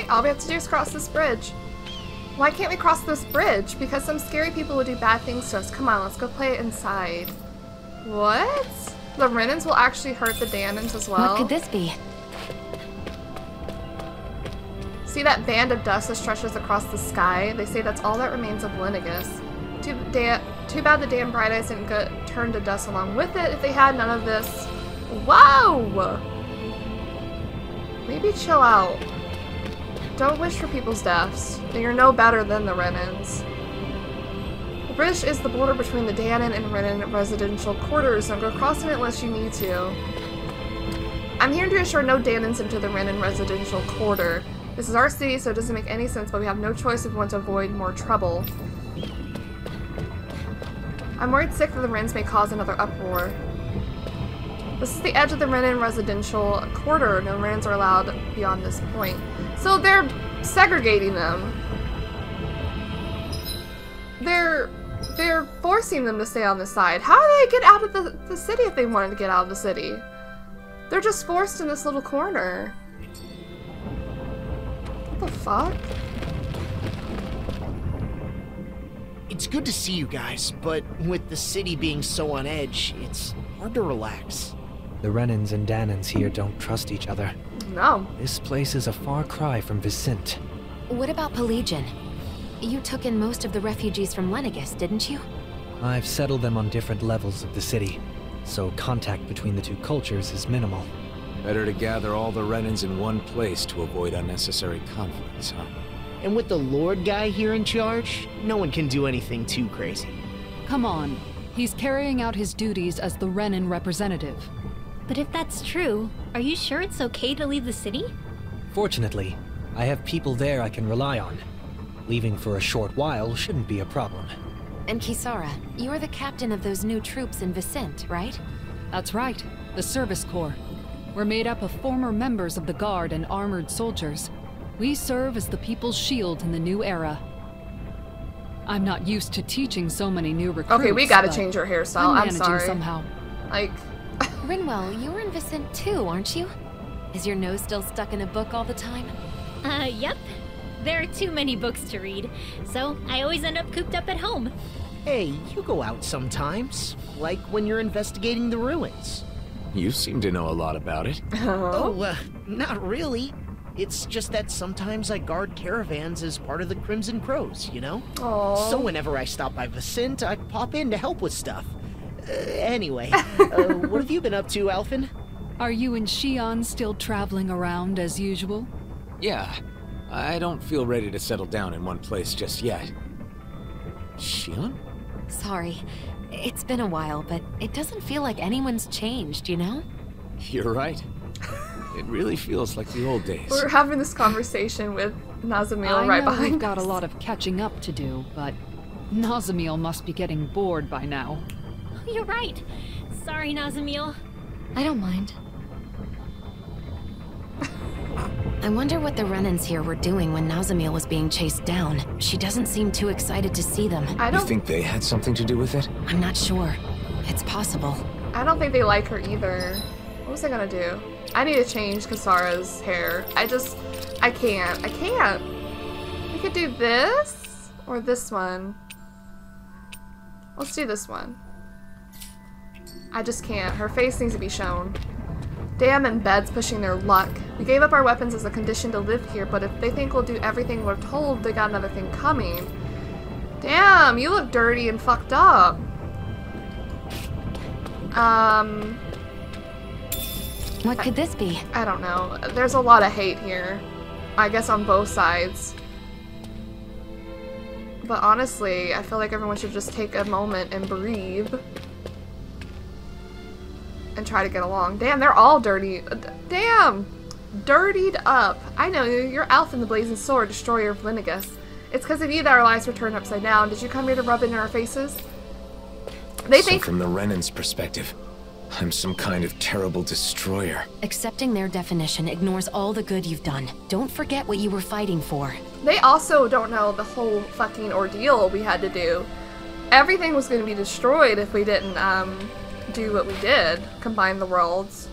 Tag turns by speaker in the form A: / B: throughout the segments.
A: Alright, all we have to do is cross this bridge. Why can't we cross this bridge? Because some scary people would do bad things to us. Come on, let's go play it inside. What? The Renans will actually hurt the Dahnans as well?
B: What could this be?
A: See that band of dust that stretches across the sky? They say that's all that remains of Lenegis. Too bad the damn Bright Eyes didn't get turned to dust along with it. If they had none of this... Whoa! Maybe chill out. Don't wish for people's deaths. You're no better than the Renans. The bridge is the border between the Dahnan and Renan residential quarters. Don't go crossing it unless you need to. I'm here to assure no Dahnans into the Renan residential quarter. This is our city, so it doesn't make any sense, but we have no choice if we want to avoid more trouble. I'm worried sick that the Renans may cause another uproar. This is the edge of the Renan residential quarter. No Renans are allowed beyond this point. So they're segregating them. They're forcing them to stay on this side. How do they get out of the city if they wanted to get out of the city? They're just forced in this little corner. What the fuck?
C: It's good to see you guys, but with the city being so on edge, it's hard to relax.
D: The Renans and Dahnans here don't trust each other.
A: No.
D: This place is a far cry from Vicent.
B: What about Pelagian? You took in most of the refugees from Lenegis, didn't you?
D: I've settled them on different levels of the city, so contact between the two cultures is minimal.
E: Better to gather all the Renans in one place to avoid unnecessary conflicts, huh?
C: And with the Lord guy here in charge, no one can do anything too crazy.
F: Come on. He's carrying out his duties as the Renan representative.
G: But if that's true, are you sure it's okay to leave the city?
D: Fortunately, I have people there I can rely on. Leaving for a short while shouldn't be a problem.
B: And Kisara, you're the captain of those new troops in Vicent, right?
F: That's right, the Service Corps. We're made up of former members of the Guard and armored soldiers. We serve as the people's shield in the new era. I'm not used to teaching so many new recruits.
A: Okay, we gotta change her hairstyle. I'm
F: managing
A: sorry.
F: Somehow.
A: Like...
B: Rinwell, you were in Vicent too, aren't you? Is your nose still stuck in a book all the time?
G: Yep. There are too many books to read, so I always end up cooped up at home.
C: Hey, you go out sometimes, like when you're investigating the ruins.
E: You seem to know a lot about it.
C: Not really. It's just that sometimes I guard caravans as part of the Crimson Crows, you know?
A: Aww.
C: So whenever I stop by Vicent, I pop in to help with stuff. Anyway, what have you been up to, Alphen?
F: Are you and Xion still traveling around as usual?
E: Yeah, I don't feel ready to settle down in one place just yet. Xion?
B: Sorry. It's been a while, but it doesn't feel like anyone's changed, you know?
E: You're right. It really feels like the old days.
A: We're having this conversation with Nazamil right behind
F: we've got
A: us.
F: a lot of catching up to do, but Nazamil must be getting bored by now.
G: You're right. Sorry, Nazamil.
B: I don't mind. I wonder what the Renans here were doing when Nazamil was being chased down. She doesn't seem too excited to see them.
E: You think they had something to do with it?
B: I'm not sure. It's possible.
A: I don't think they like her either. What was I gonna do? I need to change Kisara's hair. I can't. We could do this or this one. Let's do this one. I just can't. Her face needs to be shown. Damn, and Bed's pushing their luck. We gave up our weapons as a condition to live here, but if they think we'll do everything we're told, they got another thing coming. Damn, you look dirty and fucked up.
B: What could this be?
A: I don't know. There's a lot of hate here. I guess on both sides. But honestly, I feel like everyone should just take a moment and breathe. And try to get along. Damn, they're all dirty. Damn! Dirtied up. I know, you're Alphen the Blazing Sword, destroyer of Lenegis. It's because of you that our lives were turned upside down. Did you come here to rub it in our faces? They think
E: from the Renans' perspective, I'm some kind of terrible destroyer.
B: Accepting their definition ignores all the good you've done. Don't forget what you were fighting for.
A: They also don't know the whole fucking ordeal we had to do. Everything was going to be destroyed if we didn't, do what we did. Combine the worlds.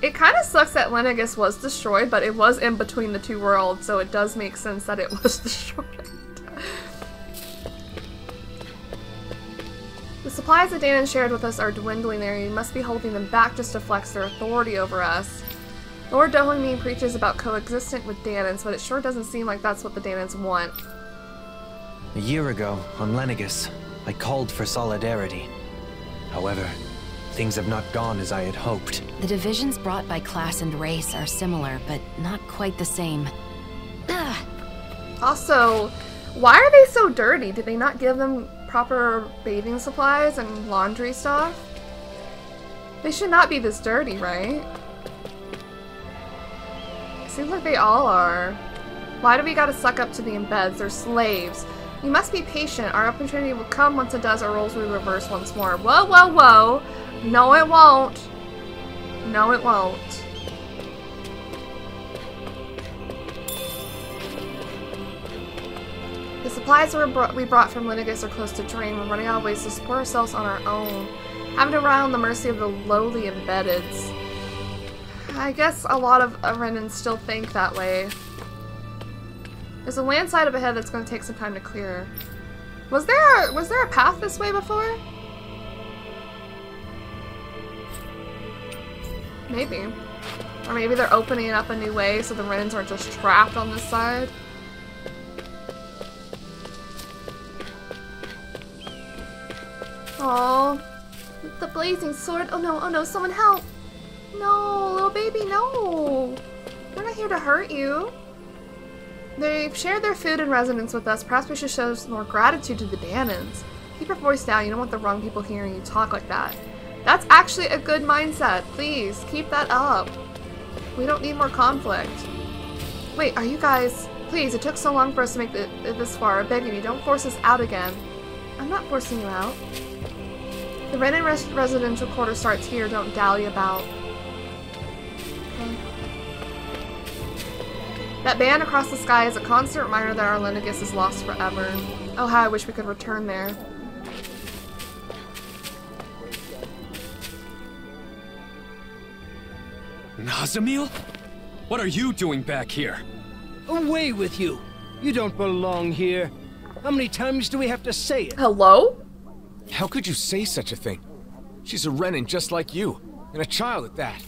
A: It kind of sucks that Lenegis was destroyed, but it was in between the two worlds, so it does make sense that it was destroyed. The supplies that Dahnan shared with us are dwindling there. You must be holding them back just to flex their authority over us. Lord Dahnan preaches about coexisting with Dahnans, but it sure doesn't seem like that's what the Dahnans want.
D: A year ago, on Lenegis, I called for solidarity. However, things have not gone as I had hoped.
B: The divisions brought by class and race are similar, but not quite the same.
A: Also, why are they so dirty? Did they not give them proper bathing supplies and laundry stuff? They should not be this dirty, right? Seems like they all are. Why do we gotta suck up to the embeds? They're slaves. You must be patient. Our opportunity will come. Once it does, our roles will reverse once more. Whoa, whoa, whoa! No, it won't. No, it won't. The supplies we brought from Lenegis are close to drain. We're running out of ways to support ourselves on our own. Having to rely on the mercy of the lowly embeddeds. I guess a lot of Renans still think that way. There's a landslide up ahead that's going to take some time to clear. Was there a path this way before? Maybe. Or maybe they're opening up a new way so the Renans aren't just trapped on this side. Oh, the blazing sword. Oh no, someone help. No, little baby, no. They're not here to hurt you. They've shared their food and residence with us. Perhaps we should show some more gratitude to the Dahnans. Keep your voice down. You don't want the wrong people hearing you talk like that. That's actually a good mindset. Please, keep that up. We don't need more conflict. Wait, are you guys... Please, it took so long for us to make it this far. I beg of you, don't force us out again. I'm not forcing you out. The Renan residential quarter starts here. Don't dally about. Okay. That band across the sky is a constant reminder that our Lenegis is lost forever. Oh, how I wish we could return there.
H: Nazamil? What are you doing back here?
I: Away with you! You don't belong here. How many times do we have to say it?
A: Hello?
E: How could you say such a thing? She's a Renan just like you, and a child at that.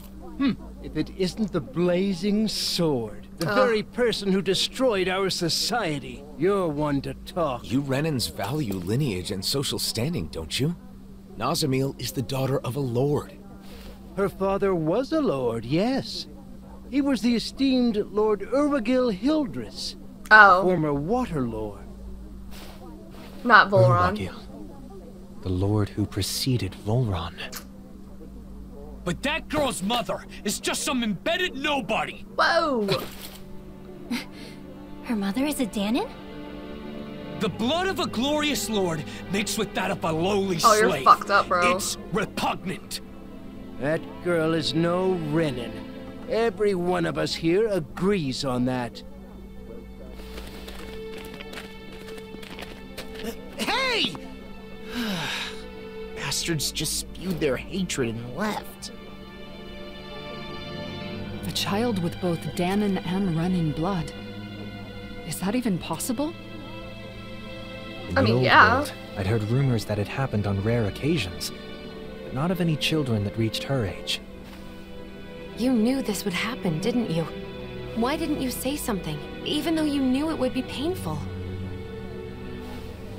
I: If it isn't the blazing sword, the very person who destroyed our society, you're one to talk.
E: You Renans value lineage and social standing, don't you? Nazamil is the daughter of a lord.
I: Her father was a lord, yes. He was the esteemed Lord Urwagil Hildress, former water lord.
A: Not Volron.
D: Urwagil, the lord who preceded Volron.
H: But that girl's mother is just some embedded nobody!
A: Whoa!
G: Her mother is a Dahnan?
H: The blood of a glorious lord mixed with that of a lowly slave.
A: Oh, you're fucked up, bro.
H: It's repugnant.
I: That girl is no Renan. Every one of us here agrees on that.
C: Hey! Bastards just spewed their hatred and left.
F: A child with both Dahnan and Renan blood. Is that even possible?
D: In
A: I
D: the
A: mean,
D: old
A: yeah.
D: world, I'd heard rumors that it happened on rare occasions, but not of any children that reached her age.
B: You knew this would happen, didn't you? Why didn't you say something, even though you knew it would be painful?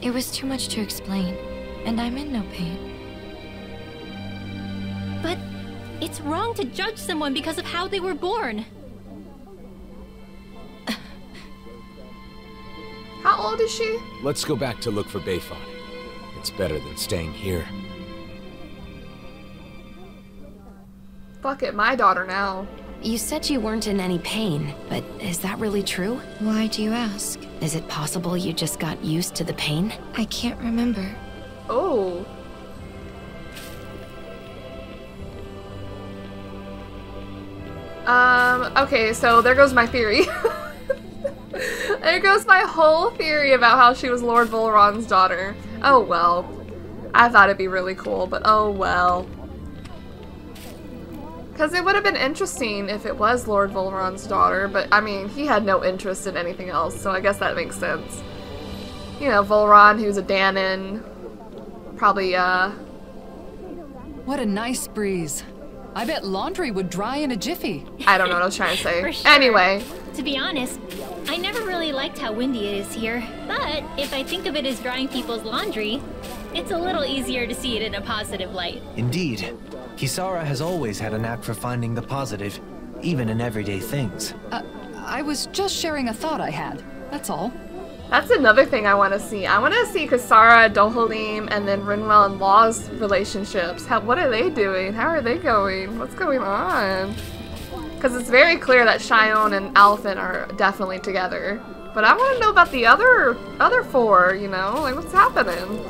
J: It was too much to explain, and I'm in no pain.
G: But it's wrong to judge someone because of how they were born.
A: How old is she?
E: Let's go back to look for Bayfon. It's better than staying here.
A: Fuck it, my daughter now.
B: You said you weren't in any pain, but is that really true?
J: Why do you ask?
B: Is it possible you just got used to the pain?
J: I can't remember.
A: Oh. Okay, so there goes my theory. There goes my whole theory about how she was Lord Volron's daughter. Oh well. I thought it'd be really cool, but oh well. Because it would have been interesting if it was Lord Volron's daughter, but I mean, he had no interest in anything else, so I guess that makes sense. You know, Volron, who's a Dahnan, probably,
F: What a nice breeze. I bet laundry would dry in a jiffy.
A: I don't know what I was trying to say.
G: For sure.
A: Anyway.
G: To be honest, I never really liked how windy it is here, but if I think of it as drying people's laundry, it's a little easier to see it in a positive light.
D: Indeed. Kisara has always had a knack for finding the positive, even in everyday things.
F: I was just sharing a thought I had, that's all.
A: That's another thing I want to see. I want to see Kisara, Dohalim, and then Rinwell and Law's relationships. What are they doing? How are they going? What's going on? Because it's very clear that Shion and Alphen are definitely together. But I want to know about the other four, you know? Like, what's happening?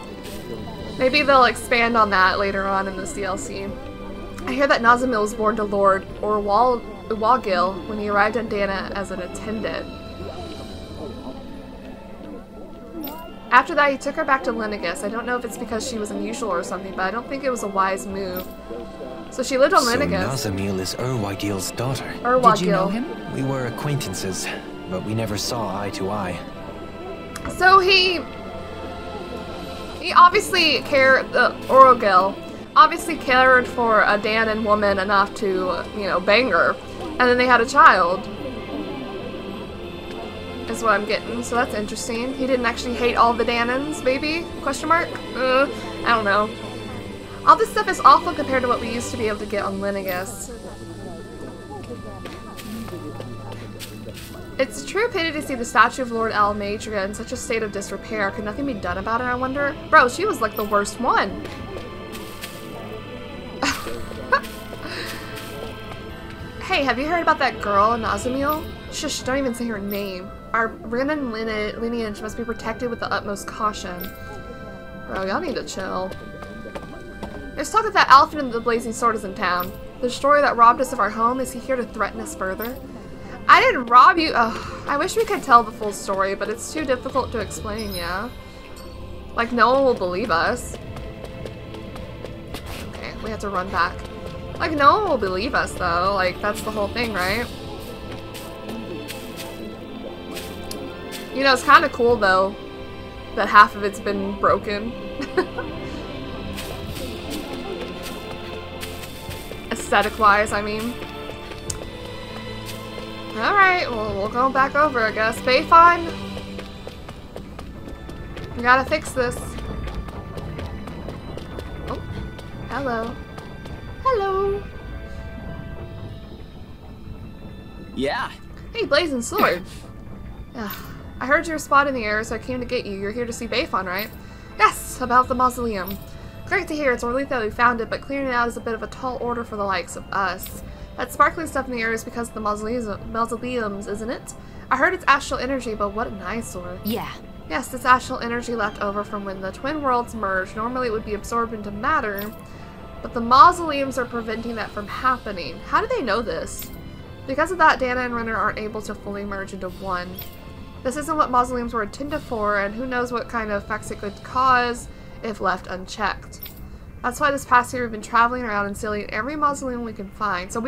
A: Maybe they'll expand on that later on in this DLC. I hear that Nazamil was born to Lord Wagil when he arrived in Dahnan as an attendant. After that, he took her back to Lenigus. I don't know if it's because she was unusual or something, but I don't think it was a wise move. So she lived on Lenigus.
D: So Nazamil is Urwagil's daughter.
A: Urwagil.
F: Did you know him?
D: We were acquaintances, but we never saw eye to eye.
A: So he obviously cared, Urwagil obviously cared for a Dahnan woman enough to, you know, bang her. And then they had a child. Is what I'm getting, so that's interesting. He didn't actually hate all the Dahnans, maybe? Question mark? I don't know. All this stuff is awful compared to what we used to be able to get on Lenigus. It's a true pity to see the statue of Lord Almadria in such a state of disrepair. Could nothing be done about it, I wonder? Bro, she was like the worst one. Hey, have you heard about that girl, Nazamil? Shush, don't even say her name. Our Renan lineage must be protected with the utmost caution. Bro, y'all need to chill. There's talk that Alphen and the Blazing Sword is in town. The destroyer that robbed us of our home, is he here to threaten us further? I didn't rob you. Ugh, I wish we could tell the full story, but it's too difficult to explain, yeah? Like, no one will believe us. Okay, we have to run back. Like, no one will believe us, though. Like, that's the whole thing, right? You know, it's kind of cool, though, that half of it's been broken. Aesthetic-wise, I mean. Alright, well, we'll go back over, I guess. Bayfine? We gotta fix this. Oh, hello. Hello.
K: Yeah.
A: Hey, Blazing Sword. I heard you were spotted in the air, so I came to get you. You're here to see Bayfine, right? Yes, about the mausoleum. Great to hear. It's a relief that we found it, but clearing it out is a bit of a tall order for the likes of us. That sparkling stuff in the air is because of the mausoleums, isn't it? I heard it's astral energy, but what an eyesore.
B: Yeah.
A: Yes, it's astral energy left over from when the twin worlds merged. Normally it would be absorbed into matter, but the mausoleums are preventing that from happening. How do they know this? Because of that, Dahnan and Renan aren't able to fully merge into one. This isn't what mausoleums were intended for, and who knows what kind of effects it could cause if left unchecked. That's why this past year we've been traveling around and sealing every mausoleum we can find. So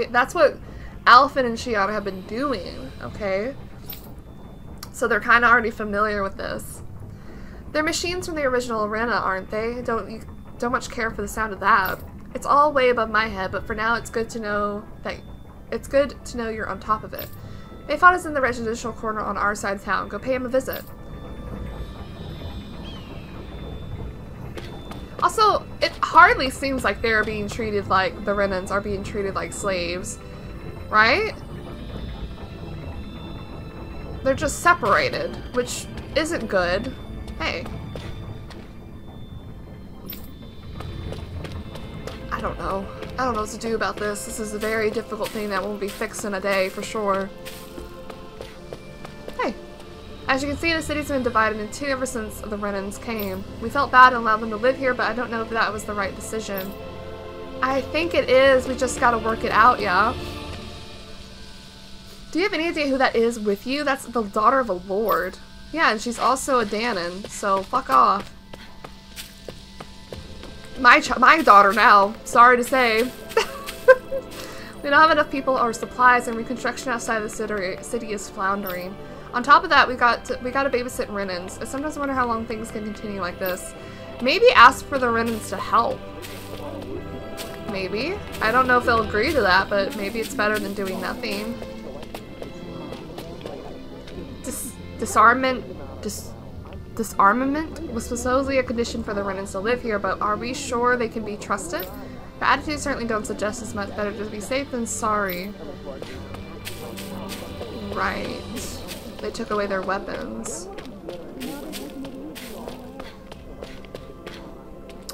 A: that's what Alphen and Shion have been doing, okay? So they're kind of already familiar with this. They're machines from the original arena, aren't they? Don't much care for the sound of that. It's all way above my head, but for now it's good to know you're on top of it. Bayfine is in the residential corner on our side of town. Go pay him a visit. Also, it hardly seems like they're being treated like the Renans are being treated like slaves, right? They're just separated, which isn't good. Hey. I don't know. I don't know what to do about this. This is a very difficult thing that won't be fixed in a day, for sure. Hey. As you can see, the city's been divided in two ever since the Renans came. We felt bad and allowed them to live here, but I don't know if that was the right decision. I think it is. We just gotta work it out, yeah? Do you have any idea who that is with you? That's the daughter of a lord. Yeah, and she's also a Dahnan, so fuck off. My daughter now. Sorry to say. We don't have enough people or supplies, and reconstruction outside the city is floundering. On top of that, we got to babysit Renans. I sometimes wonder how long things can continue like this. Maybe ask for the Renans to help. Maybe. I don't know if they'll agree to that, but maybe it's better than doing nothing. Disarmament was supposedly a condition for the Renans to live here, but are we sure they can be trusted? The attitudes certainly don't suggest it's much better to be safe than sorry. Right. They took away their weapons.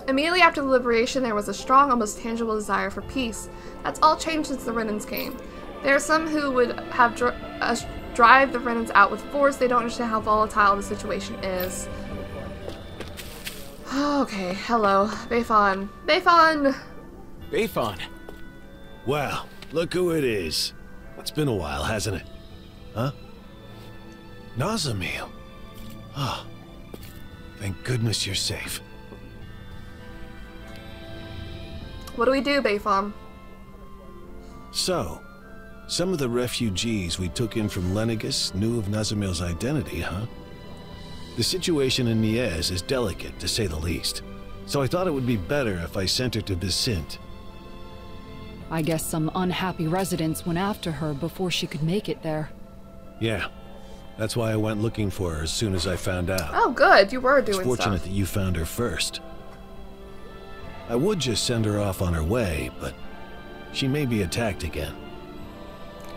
A: Immediately after the liberation, there was a strong, almost tangible desire for peace. That's all changed since the Renans came. There are some who would have drive the Renans out with force. They don't understand how volatile the situation is. Okay, hello. Bayfon. Bayfon!
L: Bayfon! Well, look who it is. It's been a while, hasn't it? Huh? Nazamil. Ah. Thank goodness you're safe.
A: What do we do, Bayfon?
L: So, some of the refugees we took in from Lenigus knew of Nazamil's identity, huh? The situation in Niez is delicate, to say the least. So I thought it would be better if I sent her to Vicente.
F: I guess some unhappy residents went after her before she could make it there.
L: Yeah. That's why I went looking for her as soon as I found out.
A: Oh, good. You were doing stuff.
L: It's fortunate that you found her first. I would just send her off on her way, but she may be attacked again.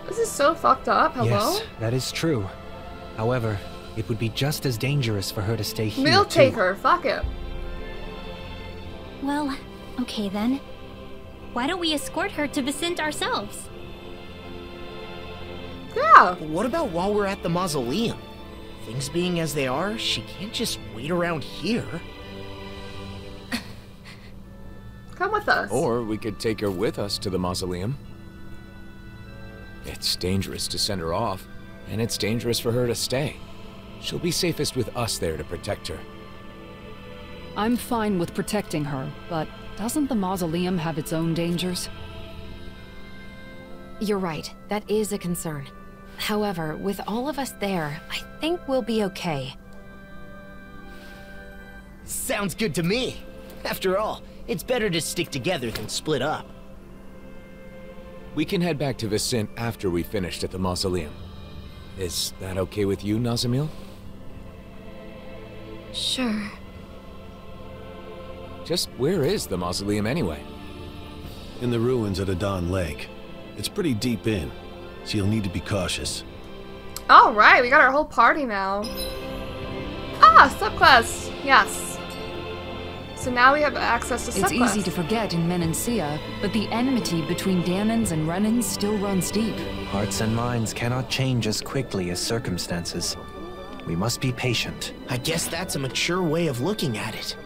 A: This is so fucked up. Hello?
D: Yes, that is true. However, it would be just as dangerous for her to stay here,
A: We'll take her. Fuck it.
G: Well, okay then. Why don't we escort her to Vicente ourselves?
A: Yeah.
C: But what about while we're at the mausoleum? Things being as they are, she can't just wait around here.
A: Come with us.
E: Or we could take her with us to the mausoleum. It's dangerous to send her off, and it's dangerous for her to stay. She'll be safest with us there to protect her.
F: I'm fine with protecting her, but doesn't the mausoleum have its own dangers?
B: You're right, that is a concern. However, with all of us there, I think we'll be okay.
C: Sounds good to me. After all, it's better to stick together than split up.
E: We can head back to Vicente after we finished at the mausoleum. Is that okay with you, Nazamil?
J: Sure.
E: Just where is the mausoleum anyway?
L: In the ruins at Adon Lake. It's pretty deep in, so you'll need to be cautious.
A: Alright, we got our whole party now. Ah, subquest! Yes. So now we have access to subquests.
F: It's easy to forget in Menancia, but the enmity between Dahnans and Renans still runs deep.
D: Hearts and minds cannot change as quickly as circumstances. We must be patient.
C: I guess that's a mature way of looking at it.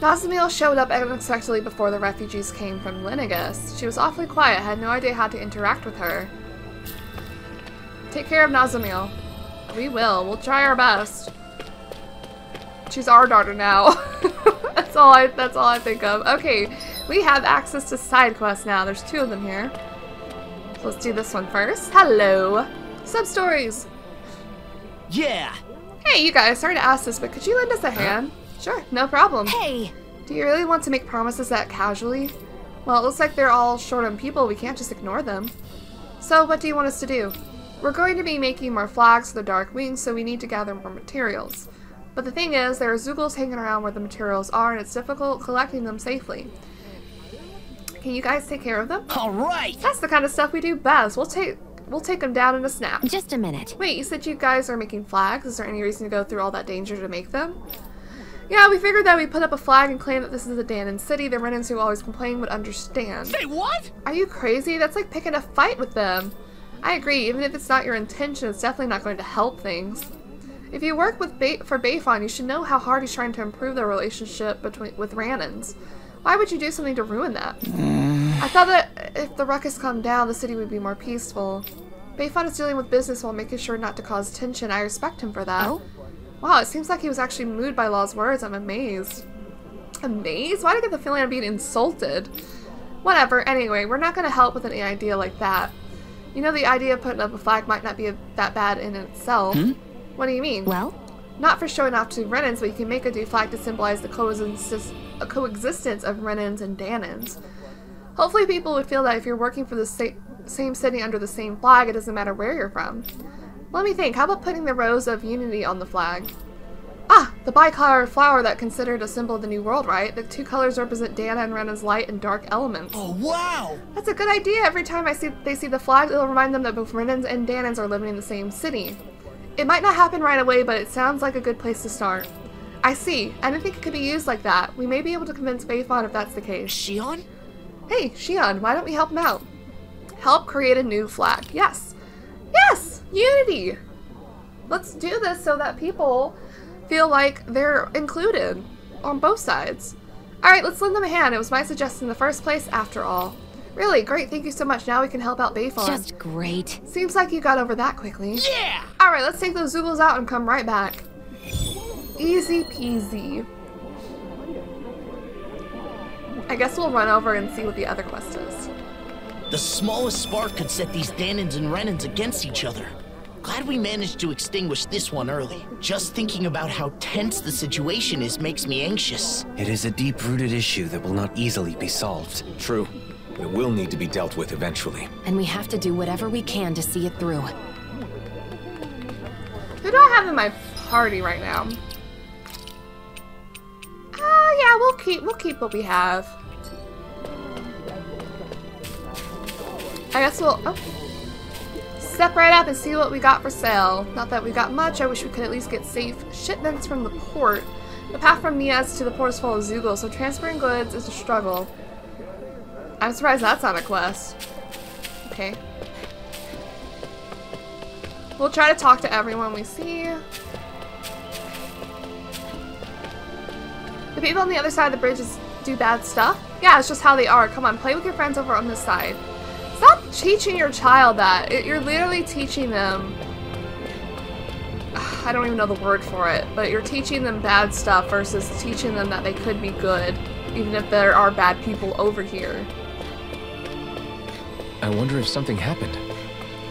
A: Nazamil showed up unexpectedly before the refugees came from Lenigus. She was awfully quiet, had no idea how to interact with her. Take care of Nazamil. We will. We'll try our best. She's our daughter now. That's all I think of. Okay, we have access to side quests now. There's 2 of them here. So let's do this one first. Hello. Sub-stories.
C: Yeah.
A: Hey, you guys. Sorry to ask this, but could you lend us a hand? Sure, no problem.
B: Hey!
A: Do you really want to make promises that casually? Well, it looks like they're all short on people. We can't just ignore them. So, what do you want us to do? We're going to be making more flags for the Dark Wings, so we need to gather more materials. But the thing is, there are Zoogles hanging around where the materials are, and it's difficult collecting them safely. Can you guys take care of them?
C: All right!
A: That's the kind of stuff we do best. We'll take them down in a snap.
B: Just a minute.
A: Wait, you said you guys are making flags? Is there any reason to go through all that danger to make them? Yeah, we figured that we put up a flag and claim that this is the Dahnan city. The Renans who always complain would understand.
C: Say what?
A: Are you crazy? That's like picking a fight with them. I agree, even if it's not your intention, it's definitely not going to help things. If you work with for Bayfon, you should know how hard he's trying to improve their relationship with Renans. Why would you do something to ruin that? I thought that if the ruckus calmed down, the city would be more peaceful. Bayfon is dealing with business while making sure not to cause tension. I respect him for that.
B: Oh?
A: Wow, it seems like he was actually moved by Law's words. I'm amazed. Amazed? Why do I get the feeling I'm being insulted? Whatever, anyway, we're not gonna help with an idea like that. You know, the idea of putting up a flag might not be that bad in itself. What do you mean?
B: Well?
A: Not for showing off to Renans, but you can make a new flag to symbolize the coexistence of Renans and Dahnans. Hopefully people would feel that if you're working for the same city under the same flag, it doesn't matter where you're from. Let me think, how about putting the rose of unity on the flag? Ah, the bicolored flower that considered a symbol of the new world, right? The two colors represent Dahnan and Renan's light and dark elements.
C: Oh, wow!
A: That's a good idea. Every time they see the flag, it'll remind them that both Renans and Dahnans are living in the same city. It might not happen right away, but it sounds like a good place to start. I see. I didn't think it could be used like that. We may be able to convince Bayfon if that's the case.
C: Shion?
A: Hey, Shion, why don't we help him out? Help create a new flag. Yes! Yes! Unity! Let's do this so that people feel like they're included on both sides. Alright, let's lend them a hand. It was my suggestion in the first place, after all. Really, great, thank you so much. Now we can help out Bayfon.
B: Just great.
A: Seems like you got over that quickly.
C: Yeah!
A: Alright, let's take those Zoogles out and come right back. Easy peasy. I guess we'll run over and see what the other quest is.
C: The smallest spark could set these Dahnans and Renans against each other. Glad we managed to extinguish this one early. Just thinking about how tense the situation is makes me anxious.
D: It is a deep-rooted issue that will not easily be solved.
E: True. It will need to be dealt with eventually.
B: And we have to do whatever we can to see it through.
A: Who do I have in my party right now? Yeah, we'll keep what we have. I guess we'll step right up and see what we got for sale. Not that we got much. I wish we could at least get safe shipments from the port. The path from Niaz to the port is full of Zoogles, so transferring goods is a struggle. I'm surprised that's not a quest. Okay. We'll try to talk to everyone we see. The people on the other side of the bridge do bad stuff? Yeah, it's just how they are. Come on, play with your friends over on this side. Stop teaching your child that. You're literally teaching them... I don't even know the word for it, but you're teaching them bad stuff versus teaching them that they could be good, even if there are bad people over here.
E: I wonder if something happened.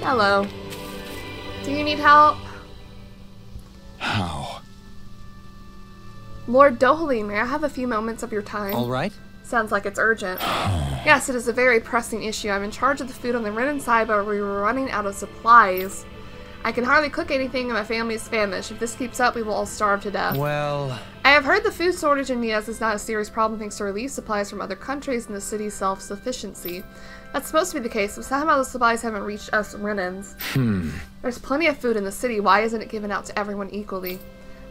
A: Hello. Do you need help?
L: How?
A: Lord Dohalim, may I have a few moments of your time?
D: All right.
A: Sounds like it's urgent. Yes, it is a very pressing issue. I'm in charge of the food on the Renan side, but we were running out of supplies. I can hardly cook anything and my family is famished. If this keeps up, we will all starve to death.
D: Well...
A: I have heard the food shortage in Niaz is not a serious problem thanks to relief supplies from other countries and the city's self-sufficiency. That's supposed to be the case, but somehow those supplies haven't reached us Renans. There's plenty of food in the city. Why isn't it given out to everyone equally?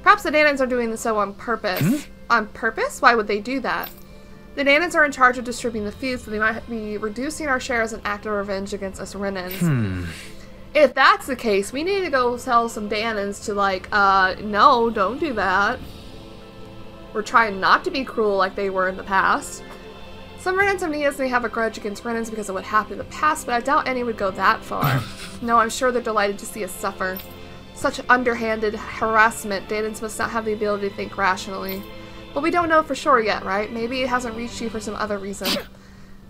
A: Perhaps the Dahnans are doing so on purpose. On purpose? Why would they do that? The Dahnans are in charge of distributing the food, so they might be reducing our share as an act of revenge against us Renans. If that's the case, we need to go sell some Dahnans to, like, no, don't do that. We're trying not to be cruel like they were in the past. Some Renans of Niaz may have a grudge against Renans because of what happened in the past, but I doubt any would go that far. No, I'm sure they're delighted to see us suffer. Such underhanded harassment, Dahnans must not have the ability to think rationally. But we don't know for sure yet, right? Maybe it hasn't reached you for some other reason.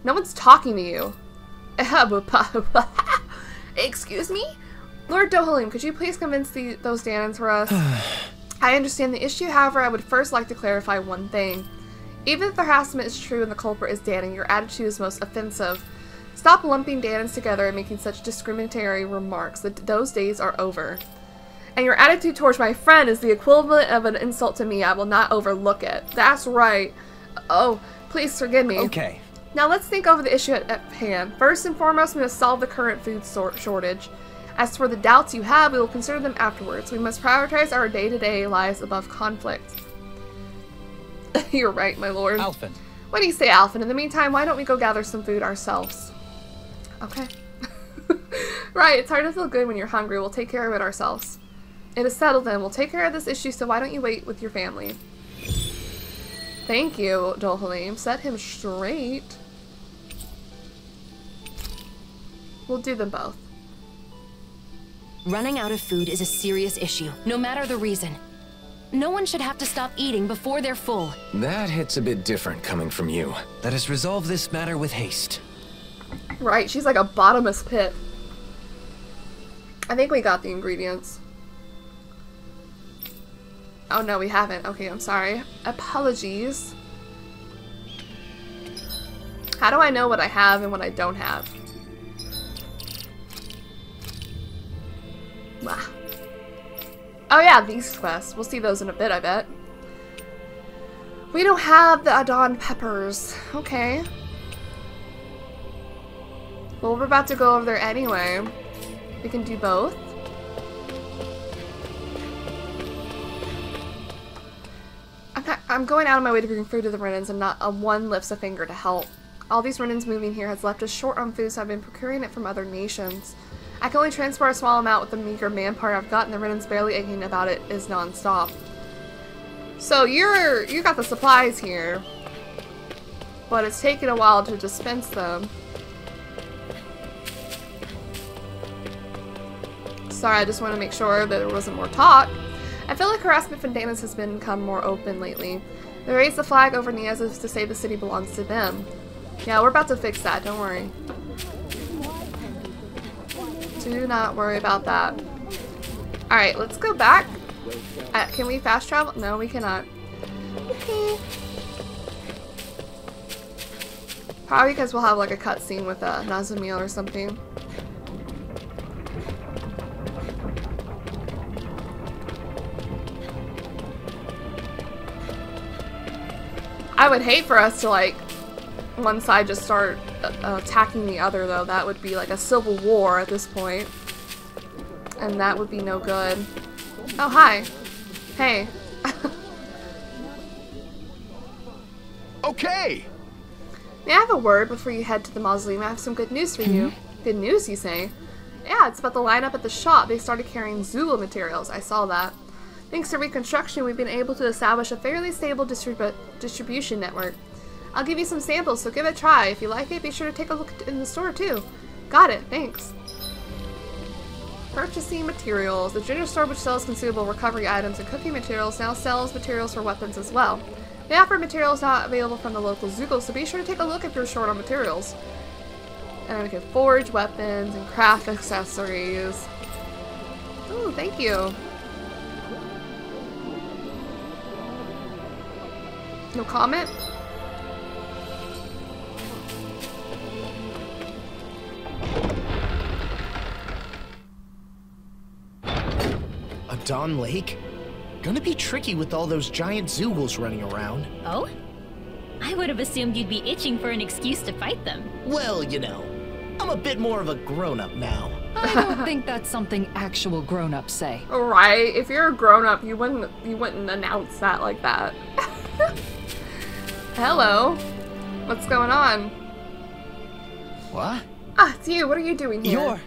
A: No one's talking to you. Excuse me? Lord Dohalim, could you please convince those Dahnans for us? I understand the issue, however, I would first like to clarify one thing. Even if the harassment is true and the culprit is Dahnan, your attitude is most offensive. Stop lumping Dahnans together and making such discriminatory remarks. Those days are over. And your attitude towards my friend is the equivalent of an insult to me. I will not overlook it. That's right. Oh, please forgive me.
D: Okay.
A: Now let's think over the issue at hand. First and foremost, we must solve the current food shortage. As for the doubts you have, we will consider them afterwards. We must prioritize our day-to-day lives above conflict. You're right, my lord.
D: Alphen.
A: What do you say, Alphen? In the meantime, why don't we go gather some food ourselves? Okay. Right, it's hard to feel good when you're hungry. We'll take care of it ourselves. It is settled then. We'll take care of this issue, so why don't you wait with your family? Thank you, Dohalim. Set him straight. We'll do them both.
B: Running out of food is a serious issue, no matter the reason. No one should have to stop eating before they're full.
E: That hits a bit different coming from you.
D: Let us resolve this matter with haste.
A: Right, she's like a bottomless pit. I think we got the ingredients. Oh no, we haven't. Okay, I'm sorry. Apologies. How do I know what I have and what I don't have? Blah. Oh yeah, these quests. We'll see those in a bit, I bet. We don't have the Adon peppers. Okay. Well, we're about to go over there anyway. We can do both. I'm going out of my way to bring food to the Renans, and not a one lifts a finger to help. All these Renans moving here has left us short on food, so I've been procuring it from other nations. I can only transport a small amount with the meager manpower I've got, and the Renans barely aching about it is non-stop. So you got the supplies here, but it's taken a while to dispense them. Sorry, I just want to make sure that there wasn't more talk. I feel like harassment from Dahnans has become more open lately. They raised the flag over Niaz to say the city belongs to them. Yeah, we're about to fix that, don't worry. Do not worry about that. Alright, let's go back. Can we fast travel? No, we cannot. Okay. Probably because we'll have like a cutscene with Nazamil or something. I would hate for us to, like, one side just start attacking the other, though. That would be like a civil war at this point. And that would be no good. Oh, hi. Hey.
C: Okay!
A: May I have a word before you head to the mausoleum? I have some good news for you. Good news, you say? Yeah, it's about the lineup at the shop. They started carrying Zulu materials. I saw that. Thanks to reconstruction, we've been able to establish a fairly stable distribution network. I'll give you some samples, so give it a try. If you like it, be sure to take a look in the store, too. Got it, thanks. Purchasing materials. The junior store, which sells consumable recovery items and cooking materials, now sells materials for weapons as well. They offer materials not available from the local Zugel, so be sure to take a look if you're short on materials. And we can forge weapons and craft accessories. Ooh, thank you. No comment?
C: A Dawn Lake? Gonna be tricky with all those giant Zugels running around.
G: Oh? I would have assumed you'd be itching for an excuse to fight them.
C: Well, you know, I'm a bit more of a grown-up now.
F: I don't think that's something actual grown-ups say.
A: Right, if you're a grown-up, you wouldn't announce that like that. Hello. What's going on?
C: What?
A: Ah, it's you. What are you doing here?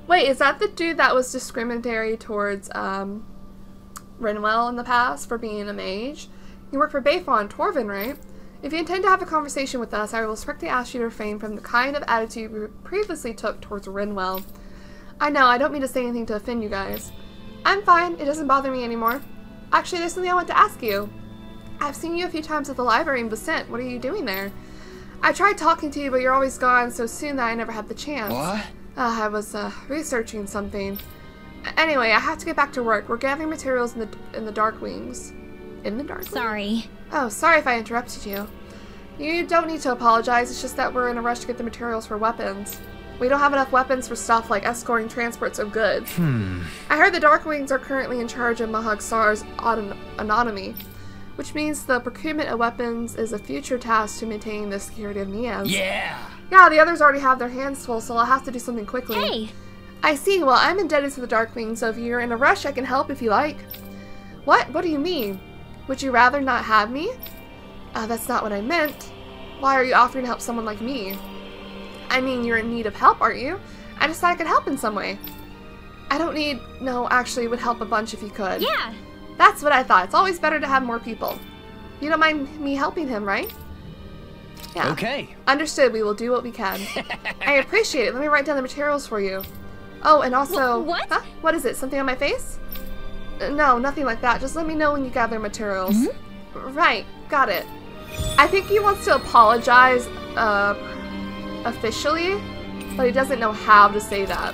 A: Wait, is that the dude that was discriminatory towards Renwell in the past for being a mage? You work for Bayfon and Torvin, right? If you intend to have a conversation with us, I will strictly ask you to refrain from the kind of attitude you previously took towards Renwell. I know, I don't mean to say anything to offend you guys. I'm fine. It doesn't bother me anymore. Actually, there's something I want to ask you. I've seen you a few times at the library in Vicent. What are you doing there? I tried talking to you, but you're always gone so soon that I never had the chance.
C: What?
A: I was researching something. Anyway, I have to get back to work. We're gathering materials in the Dark Wings. In the Dark Wings?
G: Sorry.
A: Oh, sorry if I interrupted you. You don't need to apologize. It's just that we're in a rush to get the materials for weapons. We don't have enough weapons for stuff like escorting transports of goods. I heard the Dark Wings are currently in charge of Mahag Sar's autonomy, which means the procurement of weapons is a future task to maintain the security of Niaz.
C: Yeah!
A: Yeah, the others already have their hands full, so I'll have to do something quickly.
G: Hey!
A: I see. Well, I'm indebted to the Darkwing, so if you're in a rush, I can help if you like. What? What do you mean? Would you rather not have me? That's not what I meant. Why are you offering to help someone like me? I mean, you're in need of help, aren't you? I just thought I could help in some way. I don't need... No, actually, it would help a bunch if you could.
G: Yeah!
A: That's what I thought. It's always better to have more people. You don't mind me helping him, right? Yeah.
D: Okay.
A: Understood. We will do what we can. I appreciate it. Let me write down the materials for you. Oh, and also...
G: What?
A: Huh? What is it? Something on my face? No, nothing like that. Just let me know when you gather materials. Right, got it. I think he wants to apologize officially, but he doesn't know how to say that.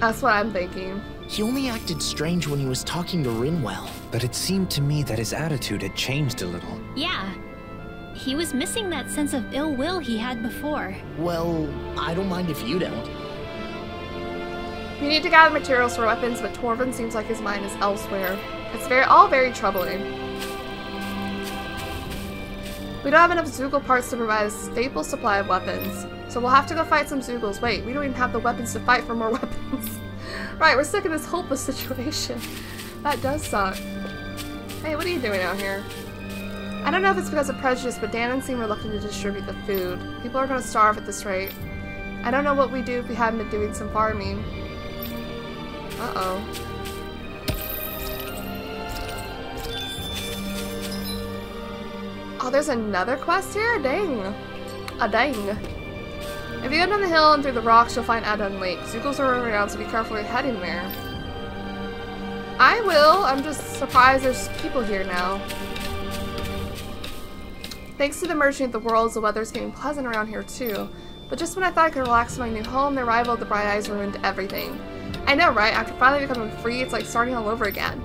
A: That's what I'm thinking.
C: He only acted strange when he was talking to Rinwell.
D: But it seemed to me that his attitude had changed a little.
G: Yeah. He was missing that sense of ill will he had before.
C: Well, I don't mind if you don't.
A: We need to gather materials for weapons, but Torvin seems like his mind is elsewhere. It's all very troubling. We don't have enough Zoogle parts to provide a staple supply of weapons, so we'll have to go fight some Zoogles. Wait, we don't even have the weapons to fight for more weapons. Right, we're stuck in this hopeless situation. That does suck. Hey, what are you doing out here? I don't know if it's because of prejudice, but Dahnans seem reluctant to distribute the food. People are going to starve at this rate. I don't know what we'd do if we hadn't been doing some farming. Uh-oh. Oh, there's another quest here? Dang. Dang. If you go down the hill and through the rocks, you'll find Dahnan Lake. Zoogles are running around, so be careful you're heading there. I will. I'm just surprised there's people here now. Thanks to the merging of the worlds, the weather's getting pleasant around here too. But just when I thought I could relax in my new home, the arrival of the Bright Eyes ruined everything. I know, right? After finally becoming free, it's like starting all over again.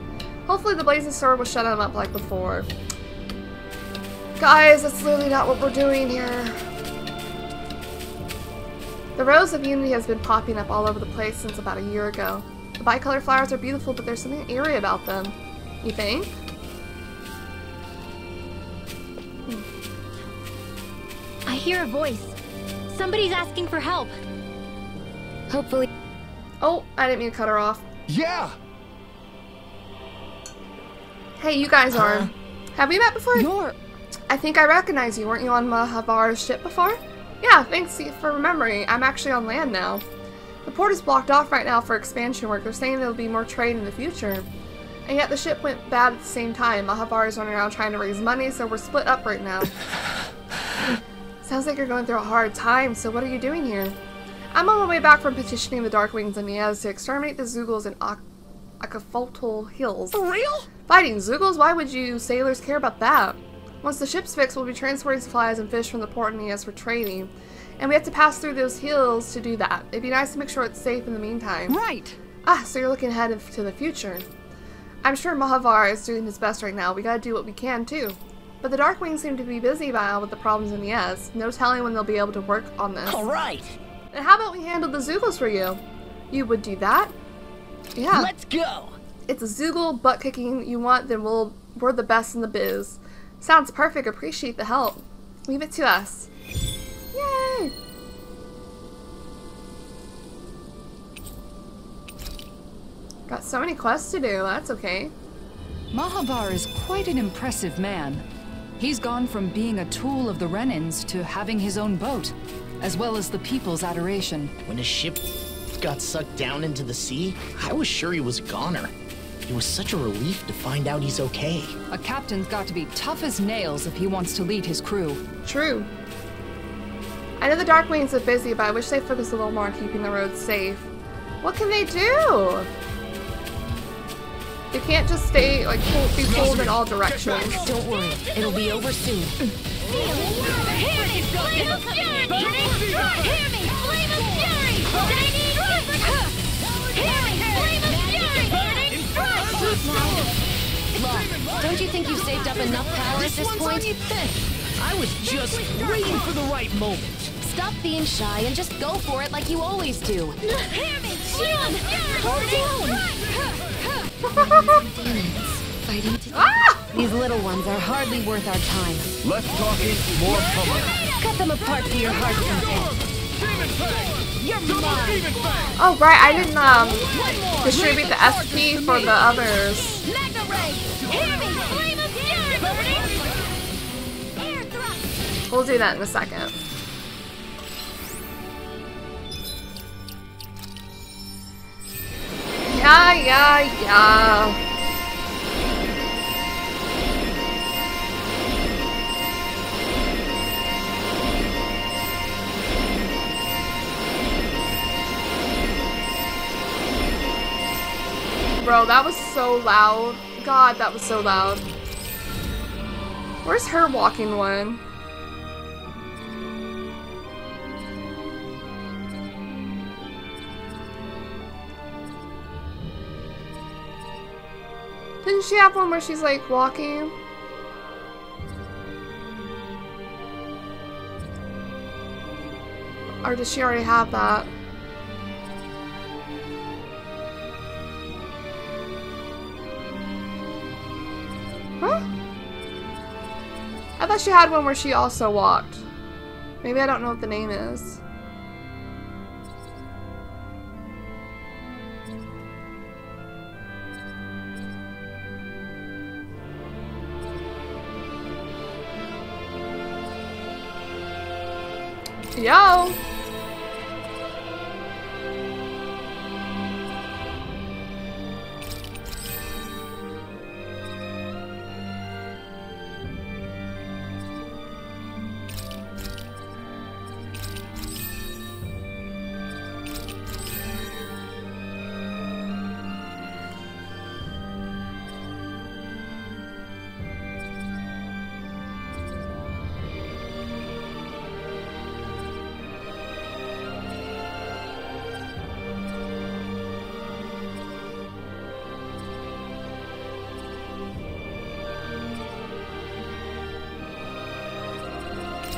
A: Hopefully the Blazing Sword will shut them up like before. Guys, that's literally not what we're doing here. The Rose of Unity has been popping up all over the place since about a year ago. The bicolor flowers are beautiful, but there's something eerie about them. You think?
G: I hear a voice. Somebody's asking for help.
B: Hopefully.
A: Oh, I didn't mean to cut her off.
H: Yeah!
A: Hey, you guys are. Have we met before? I think I recognize you. Weren't you on Mahavar's ship before? Yeah, thanks for remembering. I'm actually on land now. The port is blocked off right now for expansion work. They're saying there'll be more trade in the future. And yet the ship went bad at the same time. Mahavar is running around trying to raise money, so we're split up right now. Sounds like you're going through a hard time, so what are you doing here? I'm on my way back from petitioning the Darkwings and Niaz to exterminate the Zoogles in Acapultal Hills.
C: For real?
A: Fighting Zoogles? Why would you sailors care about that? Once the ship's fixed, we'll be transporting supplies and fish from the port of Niaz for trading. And we have to pass through those hills to do that. It'd be nice to make sure it's safe in the meantime.
F: Right!
A: Ah, so you're looking ahead into the future. I'm sure Mahavar is doing his best right now. We gotta do what we can, too. But the Darkwings seem to be busy now with the problems in Niaz. No telling when they'll be able to work on this.
C: Alright!
A: And how about we handle the Zoogles for you? You would do that? Yeah.
C: Let's go!
A: It's a Zoogle butt kicking you want, then we're the best in the biz. Sounds perfect. Appreciate the help. Leave it to us. Yay! Got so many quests to do. That's okay.
F: Mahavar is quite an impressive man. He's gone from being a tool of the Renans to having his own boat, as well as the people's adoration.
C: When his ship got sucked down into the sea, I was sure he was a goner. It was such a relief to find out he's okay.
F: A captain's got to be tough as nails if he wants to lead his crew.
A: True. I know the Darkwings are busy, but I wish they focused a little more on keeping the roads safe. What can they do? They can't just stay, like, be pulled in all directions.
B: Don't worry, it'll be over soon. Don't you think you've saved up enough power at this point?
C: I was just waiting for the right moment.
B: Stop being shy and just go for it like you always do. Calm down. Fighting together. These little ones are hardly worth our time.
H: Less talking, more coming.
B: Cut them apart to your heart's content. You're mine.
A: Oh right, I didn't distribute the SP for the others. We'll do that in a second. Yeah. Bro, that was so loud. God, that was so loud. Where's her walking one? Didn't she have one where she's like walking? Or does she already have that? Huh? I thought she had one where she also walked. Maybe I don't know what the name is. Yo!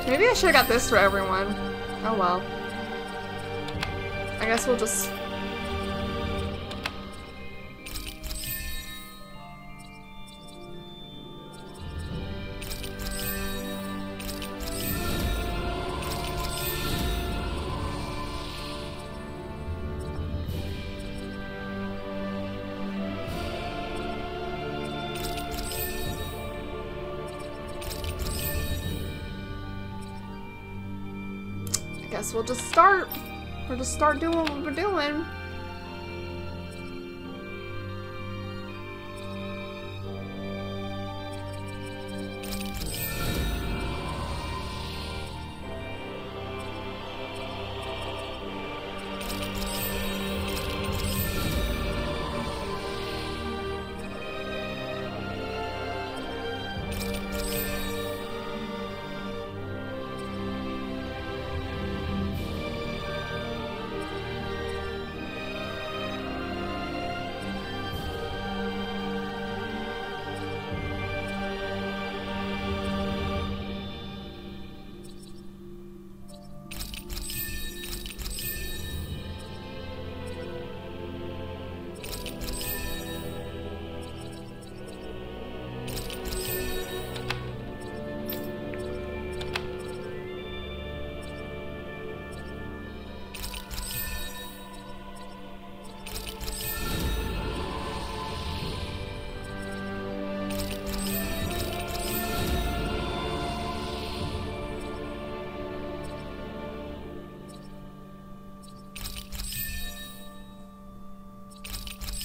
A: Maybe I should have got this for everyone. Oh well. I guess we'll just... Guess we'll just start. We'll just start doing what we're doing.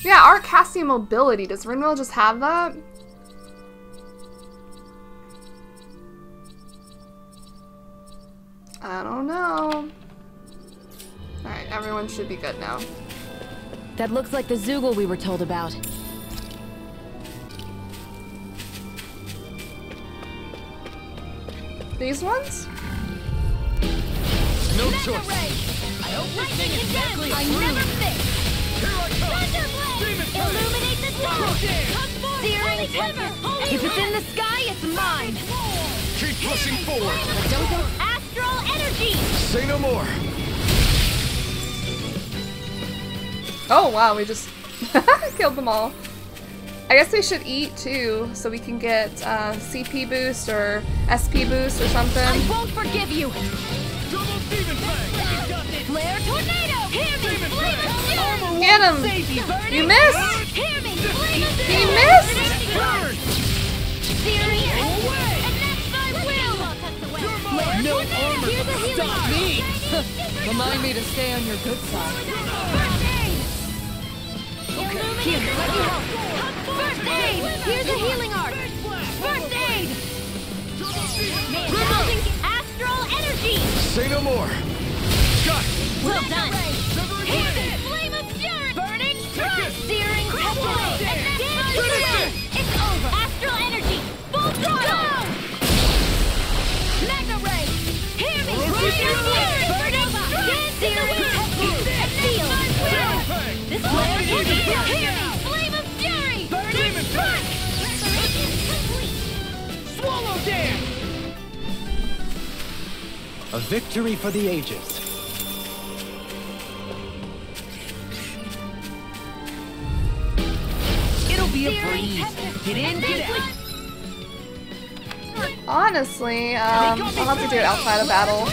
A: Yeah, art casting mobility. Does Renwell just have that? I don't know. Alright, everyone should be good now.
B: That looks like the Zoogle we were told about.
A: These ones?
H: No choice. I hope this thing is medically approved. Here I come!
G: Illuminate the sky! Searing temper!
B: If it's in the sky, it's mine!
H: Keep pushing forward!
G: Dose of astral energy!
H: Say no more!
A: Oh wow, we just killed them all. I guess we should eat too, so we can get CP boost or SP boost or something.
B: I won't forgive you!
H: Double demon fang!
B: Flare tornado! Hear me! Flame of fury!
A: Get him! You missed!
B: Hear me!
A: He missed!
B: Searing away! And that's my will!
H: No armor can stop me!
F: Remind me to stay on your good side.
B: Here, let me help. First aid! Here's a healing art! First aid!
G: Using astral energy!
H: Say no more! Got it!
G: Well done!
B: Flame of fury! Burning strike! Searing temple!
D: A victory for the ages.
H: It'll be a breeze. Get in, get out.
A: Honestly, I'll have to do it outside of battle.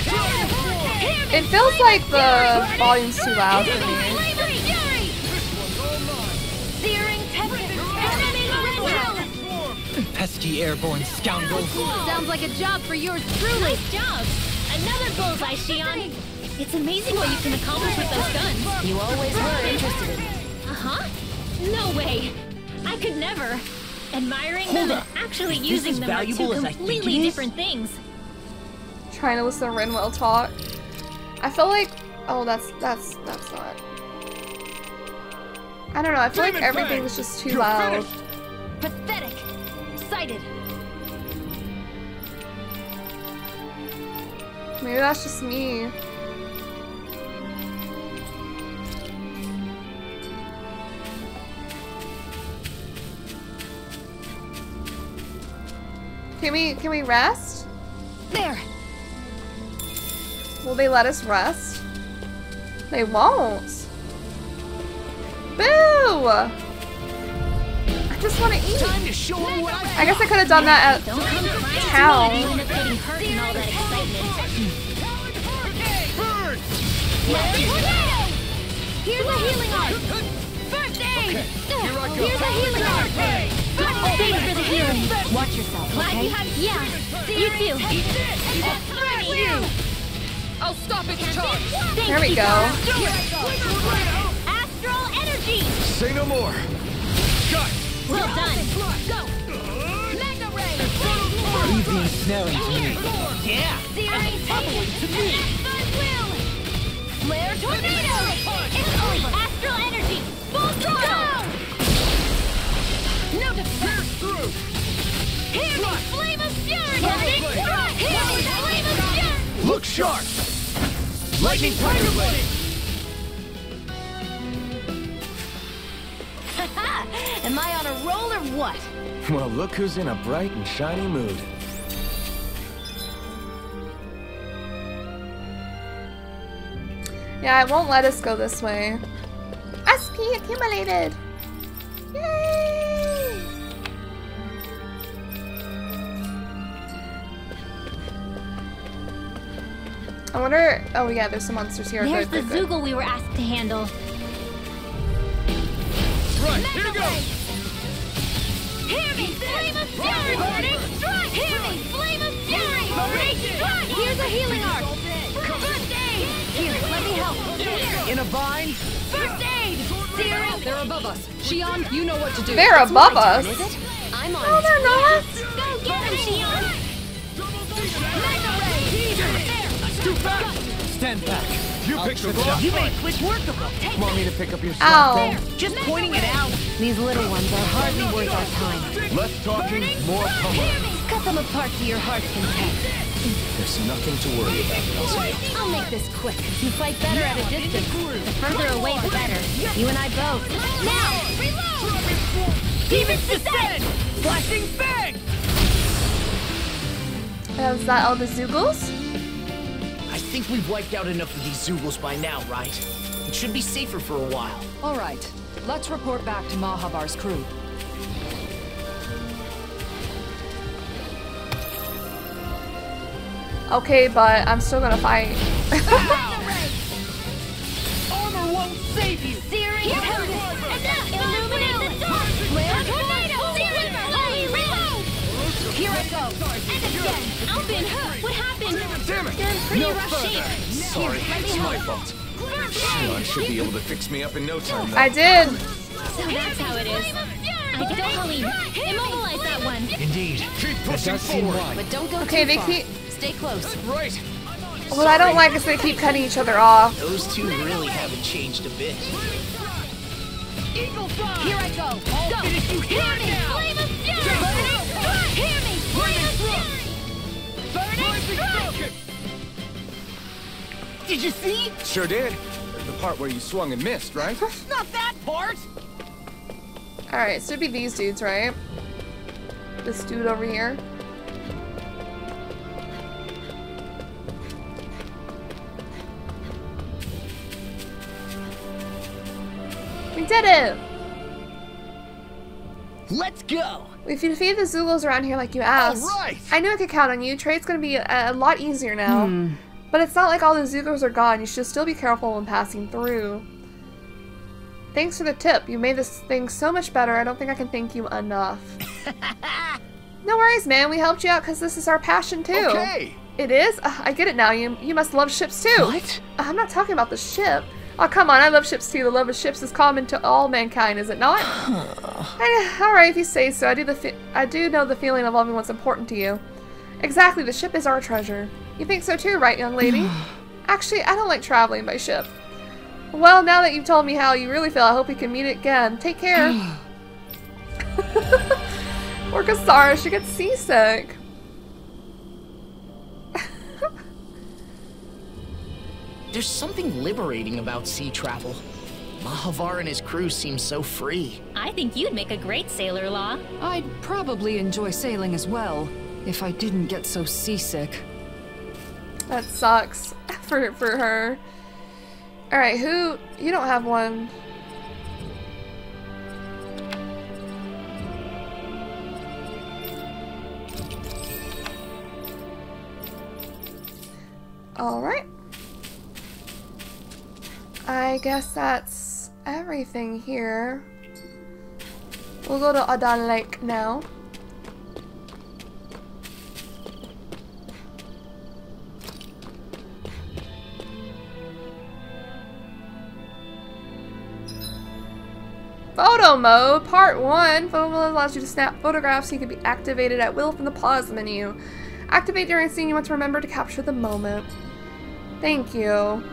A: It feels like the volume's too loud for me.
D: Pesky airborne scoundrel.
H: Sounds like a job for yours truly.
G: Nice job! Another bullseye, Xion! It's amazing what you can accomplish with those guns.
B: You always were interested in it.
G: Uh-huh. No way! I could never. Admiring them and actually using them are two completely different things.
A: Trying to listen to Renwell talk. I feel like, oh, that's not. I don't know. I feel like everything was just too loud.
H: Pathetic. Excited.
A: Maybe that's just me. Can we rest?
H: There.
A: Will they let us rest? They won't. Boo! I just want to eat.
H: Time to show them what
A: I guess I could have done that at town.
H: Here's a healing art. First aid. Here's a healing art. Thanks for the healing. Watch yourself, okay? Yeah. You too. I'll stop its charge.
A: There we go.
H: Astral energy.
E: Say no more. Cut.
G: Well done.
H: Go. Mega ray.
D: Leave the ensnaring to me.
H: Yeah. Searing tape. To me. Will. Flare tornado. It's over. Astral energy. Full throttle. No defense. Through. Hear me. Flame of fury. Hear me. Flame of fury.
E: Look sharp. Lightning Tiger Blade.
H: Am I on a roll or what?
D: Well, look who's in a bright and shiny mood.
A: Yeah, it won't let us go this way. SP accumulated! Yay! I wonder... Oh yeah, there's some monsters here.
G: There's
A: Good,
G: the
A: good, good.
G: Zoogle we were asked to handle.
E: Right, here we go.
H: Hear me, flame of fury! Burning strike! Hear me, flame of fury! Burning strike! Here's a healing arc! First aid! Here, let me help! Here!
D: In a bind?
H: First aid! Searing!
F: They're above us. Xion, you know what to do.
A: They're above us.
B: I'm on
A: No,
B: it.
A: they're not.
G: Go get him, Xion!
H: Mega ray!
D: Too fast! Stand back.
E: You picked the block.
H: You made quick work of them!
D: Want me to pick up your
A: Ow.
H: Just pointing it out!
B: These little ones are hardly worth our time.
E: Less talking, more pummeling.
B: Cut them apart to your heart's content.
E: There's nothing to worry about, Nazamil.
B: I'll make this quick. You fight better at a distance. The further away, the better. You and I both.
H: Now! Reload! Demons descend! Flashing bang!
A: Is that all the Zoogles?
C: I think we've wiped out enough of these Zoogles by now, right? It should be safer for a while.
F: All right, let's report back to Mahavar's crew.
A: Okay, but I'm still gonna fight.
H: Armor won't save you! Searing tempest! Illuminate the dark! Flare tornado! Searing flame! Reload! Here I go! And again!
G: Alphen, what happened?
E: Damn it!
G: They're in pretty
E: No
G: rough
E: further.
G: shape.
E: Sorry,
G: Here, let me
E: it's my
G: help.
E: fault. Xion should be able to fix me up in no time.
A: I did.
G: So that's how it is. I go, Colleen. Immobilize that one.
D: Indeed.
E: Keep
D: That
E: pushing
D: does seem
E: forward.
D: wide.
B: But don't go
A: Okay,
B: too
A: they
B: far.
A: keep...
B: Stay close.
E: Right.
A: What I don't like is they keep cutting each other off.
C: Those two really haven't changed a bit.
H: Eagle fly! Here I go! Go! Finish you hear me! Flame of fury! Burning strike! Hear me! Flame of fury! Burning strike! Did you see?
E: Sure did. The part where you swung and missed, right?
H: Not that part!
A: Alright, so it'd be these dudes, right? This dude over here. We did it!
C: Let's go!
A: If you defeat the Zulus around here like you asked, I knew I could count on you. Trade's gonna be a lot easier now. But it's not like all the Zulus are gone. You should still be careful when passing through. Thanks for the tip. You made this thing so much better. I don't think I can thank you enough. No worries, man. We helped you out because this is our passion, too.
C: Okay.
A: It is? I get it now. You must love ships, too.
C: What?
A: I'm not talking about the ship. Oh, come on. I love ships, too. The love of ships is common to all mankind, is it not? Alright, if you say so. I do know the feeling of loving what's important to you. Exactly. The ship is our treasure. You think so, too, right, young lady? Actually, I don't like traveling by ship. Well, now that you've told me how you really feel, I hope we can meet again. Take care. Poor Kasara, she gets seasick.
C: There's something liberating about sea travel. Mahavar and his crew seem so free.
G: I think you'd make a great sailor, Law.
F: I'd probably enjoy sailing as well, if I didn't get so seasick.
A: That sucks for her. Alright, who... You don't have one. Alright. I guess that's everything here. We'll go to Adan Lake now. Photo mode, part 1. Photo mode allows you to snap photographs so you can be activated at will from the pause menu. Activate during a scene you want to remember to capture the moment. Thank you.